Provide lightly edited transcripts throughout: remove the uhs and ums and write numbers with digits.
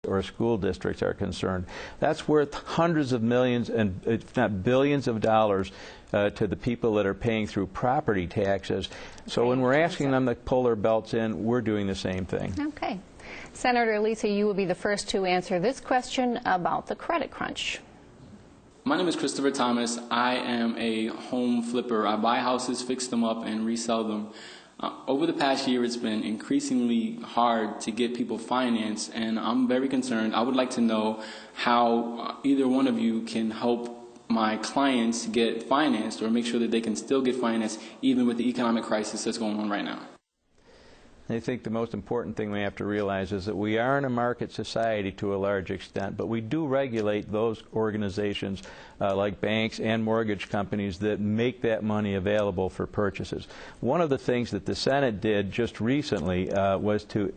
or school districts are concerned. That's worth hundreds of millions and if not billions of dollars to the people that are paying through property taxes. So when we're asking them to pull their belts in, we're doing the same thing. Okay. Senator Alesi, you will be the first to answer this question about the credit crunch. My name is Christopher Thomas. I am a home flipper. I buy houses, fix them up, and resell them. Over the past year, it's been increasingly hard to get people financed, and I'm very concerned. I would like to know how either one of you can help my clients get financed or make sure that they can still get financed even with the economic crisis that's going on right now. I think the most important thing we have to realize is that we are in a market society to a large extent, but we do regulate those organizations like banks and mortgage companies that make that money available for purchases. One of the things that the Senate did just recently was to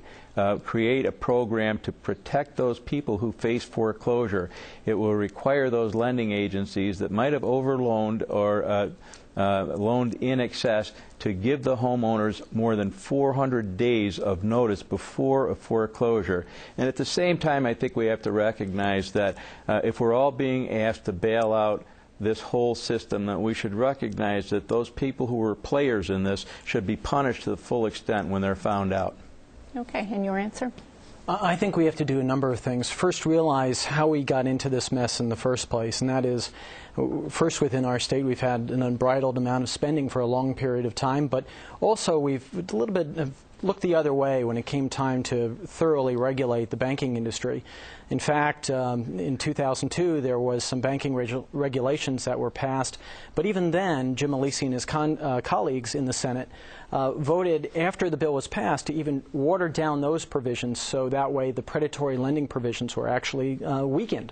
create a program to protect those people who face foreclosure. It will require those lending agencies that might have overloaned or loaned in excess to give the homeowners more than 400 days of notice before a foreclosure. And at the same time, I think we have to recognize that if we're all being asked to bail out this whole system, that we should recognize that those people who were players in this should be punished to the full extent when they're found out. Okay, and your answer? I think we have to do a number of things. First, realize how we got into this mess in the first place, and that is, first, within our state, we've had an unbridled amount of spending for a long period of time, but also we've a little bit looked the other way when it came time to thoroughly regulate the banking industry. In fact, in 2002, there was some banking regulations that were passed, but even then, Jim Alesi and his colleagues in the Senate voted after the bill was passed to even water down those provisions so that way the predatory lending provisions were actually weakened.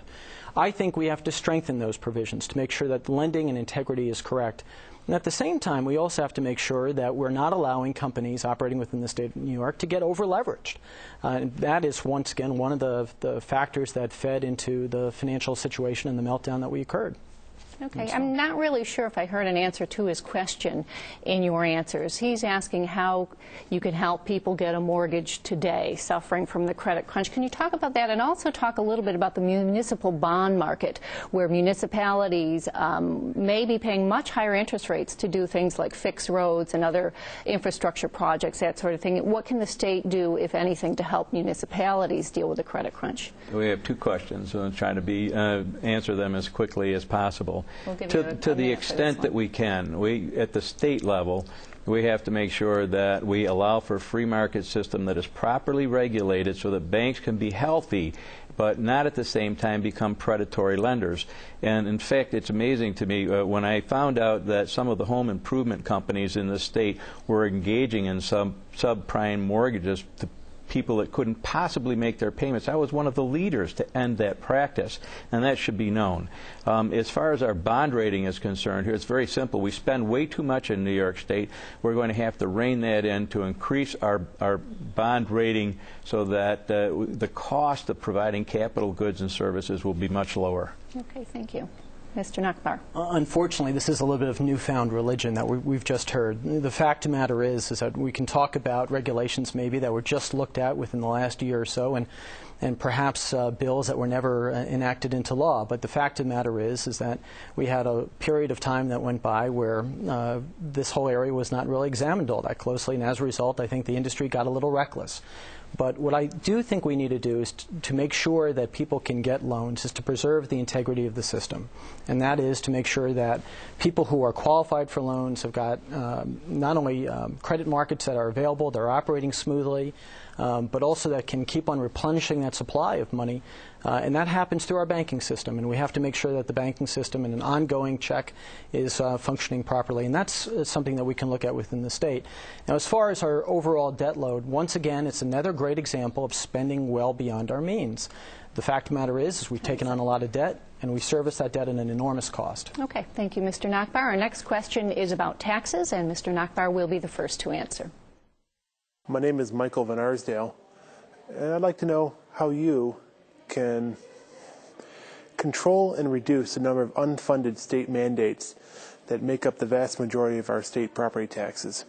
I think we have to strengthen those provisions to make sure that the lending and integrity is correct. And at the same time, we also have to make sure that we're not allowing companies operating within the state of New York to get over-leveraged. That is, once again, one of the factors that fed into the financial situation and the meltdown that we occurred. Okay, I'm not really sure if I heard an answer to his question in your answers. He's asking how you can help people get a mortgage today suffering from the credit crunch. Can you talk about that and also talk a little bit about the municipal bond market where municipalities may be paying much higher interest rates to do things like fix roads and other infrastructure projects, that sort of thing. What can the state do, if anything, to help municipalities deal with the credit crunch? We have two questions, so I'm trying to answer them as quickly as possible. To the extent that we can, at the state level, we have to make sure that we allow for a free market system that is properly regulated so that banks can be healthy but not at the same time become predatory lenders. And in fact, it's amazing to me when I found out that some of the home improvement companies in the state were engaging in some subprime mortgages to people that couldn't possibly make their payments. I was one of the leaders to end that practice, and that should be known. As far as our bond rating is concerned, here it's very simple. We spend way too much in New York State. We're going to have to rein that in to increase our bond rating so that the cost of providing capital goods and services will be much lower. Okay, thank you. Mr. Nachbar. Unfortunately, this is a little bit of newfound religion that we've just heard. The fact of the matter is that we can talk about regulations maybe that were just looked at within the last year or so, and perhaps bills that were never enacted into law. But the fact of the matter is that we had a period of time that went by where this whole area was not really examined all that closely, and as a result, I think the industry got a little reckless. But what I do think we need to do is to make sure that people can get loans is to preserve the integrity of the system. And that is to make sure that people who are qualified for loans have got not only credit markets that are available, they're operating smoothly, but also that can keep on replenishing that supply of money. And that happens through our banking system. And we have to make sure that the banking system and an ongoing check is functioning properly. And that's something that we can look at within the state. Now, as far as our overall debt load, once again, it's another great example of spending well beyond our means. The fact of the matter is we've taken on a lot of debt, and we service that debt at an enormous cost. Okay, thank you, Mr. Nachbar. Our next question is about taxes, and Mr. Nachbar will be the first to answer. My name is Michael Van Arsdale, and I'd like to know how you can control and reduce the number of unfunded state mandates that make up the vast majority of our state property taxes.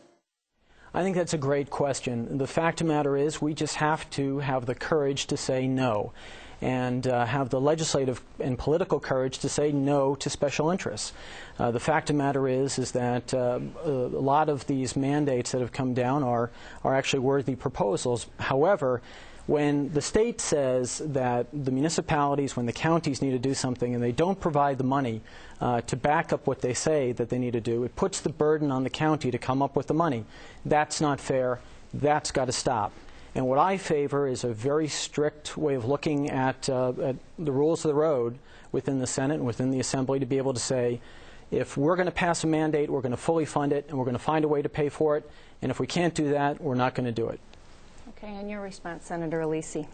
I think that's a great question. The fact of the matter is we just have to have the courage to say no, and have the legislative and political courage to say no to special interests. The fact of the matter is that a lot of these mandates that have come down are actually worthy proposals. However, when the state says that the municipalities, when the counties need to do something and they don't provide the money to back up what they say that they need to do, it puts the burden on the county to come up with the money. That's not fair. That's got to stop. And what I favor is a very strict way of looking at the rules of the road within the Senate and within the Assembly to be able to say, if we're going to pass a mandate, we're going to fully fund it, and we're going to find a way to pay for it. And if we can't do that, we're not going to do it. Okay, and your response, Senator Alesi.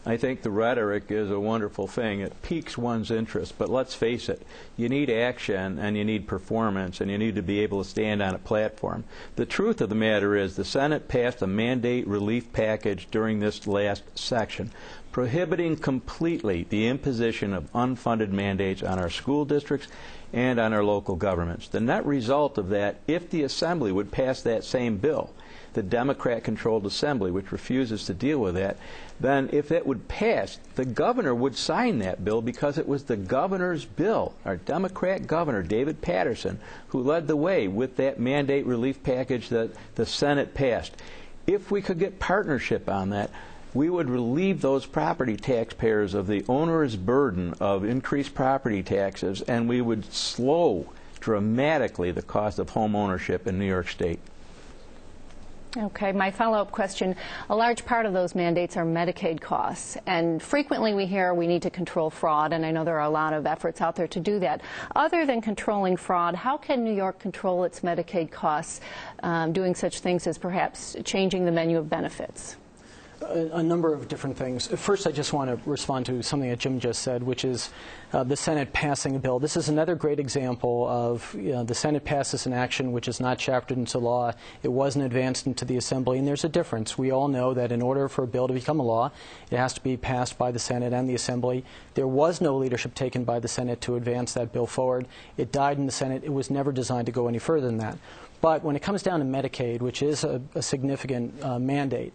I think the rhetoric is a wonderful thing. It piques one's interest, but let's face it, you need action and you need performance and you need to be able to stand on a platform. The truth of the matter is the Senate passed a mandate relief package during this last section, prohibiting completely the imposition of unfunded mandates on our school districts and on our local governments. The net result of that, if the Assembly would pass that same bill, the Democrat-controlled Assembly, which refuses to deal with that, then if it would pass, the governor would sign that bill because it was the governor's bill, our Democrat governor, David Patterson, who led the way with that mandate relief package that the Senate passed. If we could get partnership on that, we would relieve those property taxpayers of the onerous burden of increased property taxes, and we would slow dramatically the cost of home ownership in New York State. Okay, my follow-up question, a large part of those mandates are Medicaid costs, and frequently we hear we need to control fraud, and I know there are a lot of efforts out there to do that. Other than controlling fraud, how can New York control its Medicaid costs, doing such things as perhaps changing the menu of benefits? A number of different things. First, I just want to respond to something that Jim just said, which is the Senate passing a bill. This is another great example of the Senate passes an action which is not chaptered into law. It wasn't advanced into the Assembly, and there's a difference. We all know that in order for a bill to become a law, it has to be passed by the Senate and the Assembly. There was no leadership taken by the Senate to advance that bill forward. It died in the Senate. It was never designed to go any further than that. But when it comes down to Medicaid, which is a significant mandate,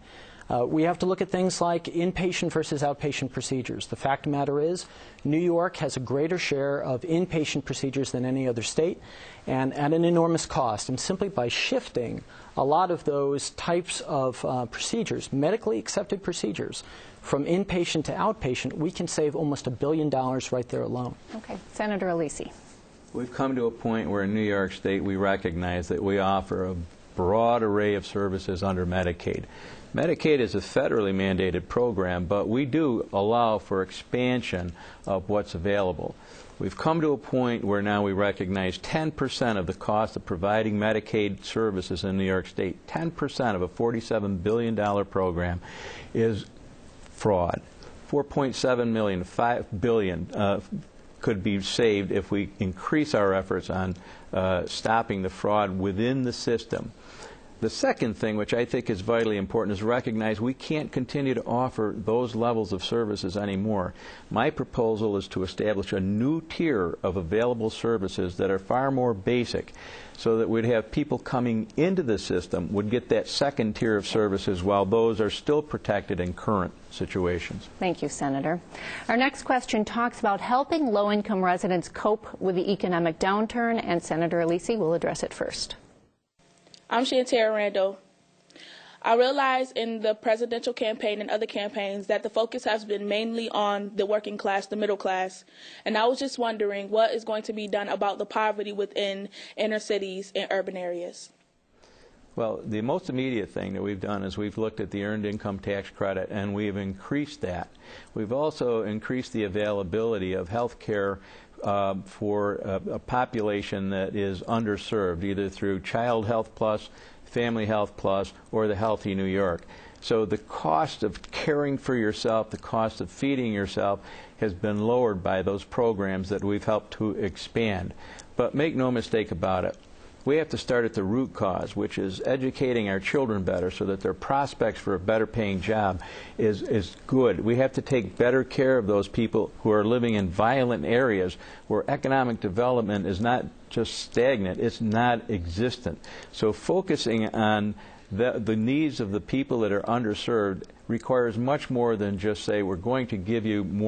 we have to look at things like inpatient versus outpatient procedures. The fact of the matter is, New York has a greater share of inpatient procedures than any other state, and at an enormous cost. And simply by shifting a lot of those types of procedures, medically accepted procedures, from inpatient to outpatient, we can save almost $1 billion right there alone. Okay. Senator Alesi. We've come to a point where in New York State we recognize that we offer a broad array of services under Medicaid. Medicaid is a federally mandated program, but we do allow for expansion of what's available. We've come to a point where now we recognize 10% of the cost of providing Medicaid services in New York State, 10% of a $47 billion program is fraud. 4.7 million, 5 billion could be saved if we increase our efforts on stopping the fraud within the system. The second thing, which I think is vitally important, is recognize we can't continue to offer those levels of services anymore. My proposal is to establish a new tier of available services that are far more basic, so that we'd have people coming into the system would get that second tier of services while those are still protected in current situations. Thank you, Senator. Our next question talks about helping low-income residents cope with the economic downturn, and Senator Alesi will address it first. I'm Shantara Randall. I realize in the presidential campaign and other campaigns that the focus has been mainly on the working class, the middle class, and I was just wondering what is going to be done about the poverty within inner cities and urban areas. Well, the most immediate thing that we've done is we've looked at the earned income tax credit and we've increased that. We've also increased the availability of health care for a population that is underserved, either through Child Health Plus, Family Health Plus, or the Healthy New York. So the cost of caring for yourself, the cost of feeding yourself has been lowered by those programs that we've helped to expand. But make no mistake about it, we have to start at the root cause, which is educating our children better so that their prospects for a better paying job is good. We have to take better care of those people who are living in violent areas where economic development is not just stagnant, it's not existent. So focusing on the needs of the people that are underserved requires much more than just say we're going to give you more